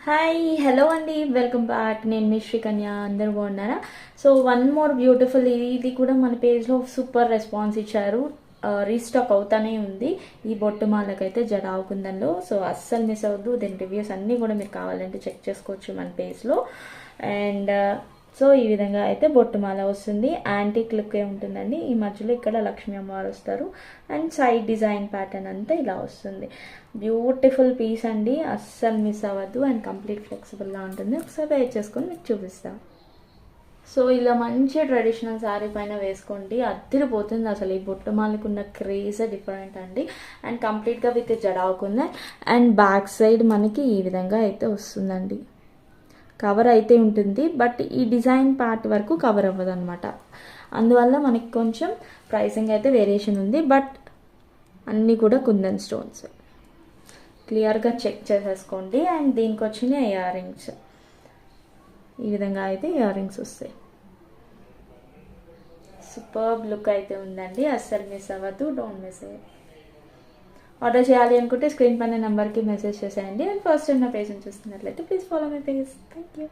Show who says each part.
Speaker 1: Hi hello అండి, welcome back. నేను మీ శ్రీకన్య. అందరూ బాగున్నారా? సో వన్ మోర్ బ్యూటిఫుల్, ఇది కూడా మన పేజ్లో సూపర్ రెస్పాన్స్ ఇచ్చారు. రీస్టాక్ అవుతానే ఉంది ఈ బొట్టుమాలకైతే జడావుకుందంలో. సో అస్సలు మిస్ అవ్వద్దు. దీని రివ్యూస్ అన్నీ కూడా మీరు కావాలంటే చెక్ చేసుకోవచ్చు మన పేజ్లో. అండ్ సో ఈ విధంగా అయితే బొట్టుమాల వస్తుంది. యాంటిక్ లుక్ ఏ ఉంటుందండి. ఈ మధ్యలో ఇక్కడ లక్ష్మీ అమ్మవారు వస్తారు. అండ్ సైడ్ డిజైన్ ప్యాటర్న్ అంతా ఇలా వస్తుంది. బ్యూటిఫుల్ పీస్ అండి, అస్సలు మిస్ అవ్వద్దు. అండ్ కంప్లీట్ ఫ్లెక్సిబుల్గా ఉంటుంది. ఒకసారి వేర్ చేసుకొని మీకు చూపిస్తాను. సో ఇలా మంచి ట్రెడిషనల్ శారీ పైన వేసుకోండి, అద్దరిపోతుంది. అసలు ఈ బొట్టుమాలకున్న క్రేజ్ డిఫరెంట్ అండి. అండ్ కంప్లీట్గా విత్ జడావుకుంది. అండ్ బ్యాక్ సైడ్ మనకి ఈ విధంగా అయితే వస్తుందండి. కవర్ అయితే ఉంటుంది, బట్ ఈ డిజైన్ పార్ట్ వరకు కవర్ అవ్వదు అనమాట. అందువల్ల మనకి కొంచెం ప్రైసింగ్ అయితే వేరియేషన్ ఉంది. బట్ అన్నీ కూడా కుందన్ స్టోన్స్, క్లియర్గా చెక్ చేసేసుకోండి. అండ్ దీనికి వచ్చిన ఇయర్ రింగ్స్ ఈ విధంగా అయితే ఇయర్ రింగ్స్ వస్తాయి. సూపర్బ్ లుక్ అయితే ఉందండి, అస్సలు మిస్ అవ్వద్దు. Don't miss it. ఆర్డర్ చేయాలి అనుకుంటే స్క్రీన్ పైన నెంబర్కి మెసేజ్ చేసేయండి. అండ్ ఫస్ట్ టైం నా పేజ్ని చూస్తున్నట్లయితే please follow my page. Thank you.